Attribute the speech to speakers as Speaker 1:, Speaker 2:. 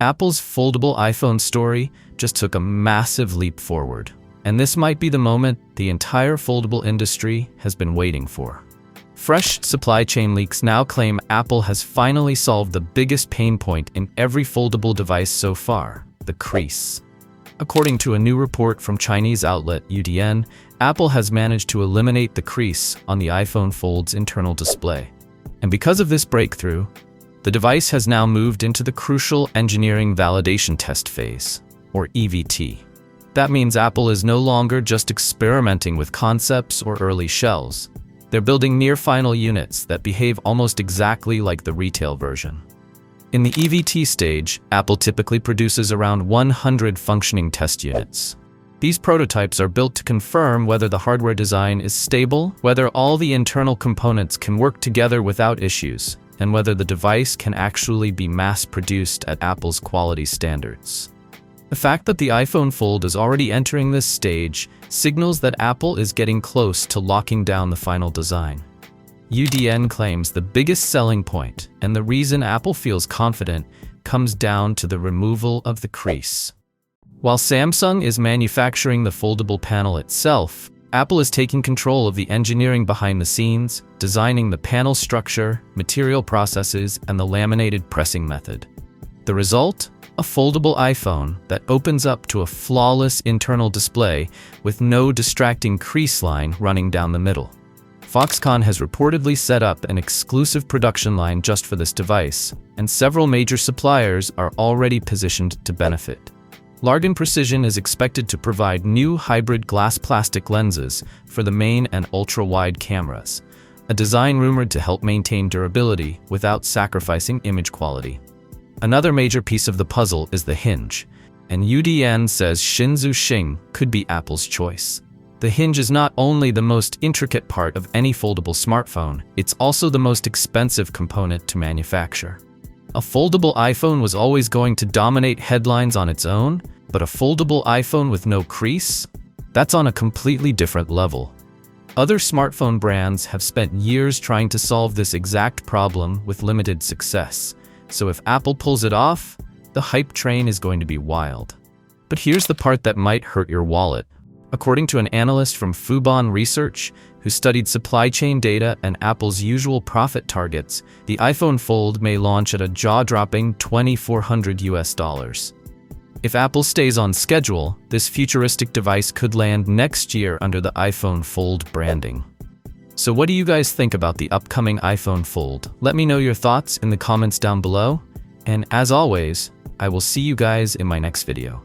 Speaker 1: Apple's foldable iPhone story just took a massive leap forward. And this might be the moment the entire foldable industry has been waiting for. Fresh supply chain leaks now claim Apple has finally solved the biggest pain point in every foldable device so far, the crease. According to a new report from Chinese outlet UDN, Apple has managed to eliminate the crease on the iPhone Fold's internal display. And because of this breakthrough, the device has now moved into the crucial engineering validation test phase, or EVT. That means Apple is no longer just experimenting with concepts or early shells. They're building near-final units that behave almost exactly like the retail version. In the EVT stage, Apple typically produces around 100 functioning test units. These prototypes are built to confirm whether the hardware design is stable, whether all the internal components can work together without issues, and whether the device can actually be mass-produced at Apple's quality standards. The fact that the iPhone Fold is already entering this stage signals that Apple is getting close to locking down the final design. UDN claims the biggest selling point, and the reason Apple feels confident, comes down to the removal of the crease. While Samsung is manufacturing the foldable panel itself, Apple is taking control of the engineering behind the scenes, designing the panel structure, material processes, and the laminated pressing method. The result? A foldable iPhone that opens up to a flawless internal display with no distracting crease line running down the middle. Foxconn has reportedly set up an exclusive production line just for this device, and several major suppliers are already positioned to benefit. Largan Precision is expected to provide new hybrid glass-plastic lenses for the main and ultra-wide cameras, a design rumored to help maintain durability without sacrificing image quality. Another major piece of the puzzle is the hinge, and UDN says Shinzu Xing could be Apple's choice. The hinge is not only the most intricate part of any foldable smartphone, it's also the most expensive component to manufacture. A foldable iPhone was always going to dominate headlines on its own, but a foldable iPhone with no crease? That's on a completely different level. Other smartphone brands have spent years trying to solve this exact problem with limited success. So if Apple pulls it off, the hype train is going to be wild. But here's the part that might hurt your wallet. According to an analyst from Fubon Research, who studied supply chain data and Apple's usual profit targets, the iPhone Fold may launch at a jaw-dropping $2,400. If Apple stays on schedule, this futuristic device could land next year under the iPhone Fold branding. So what do you guys think about the upcoming iPhone Fold? Let me know your thoughts in the comments down below. And as always, I will see you guys in my next video.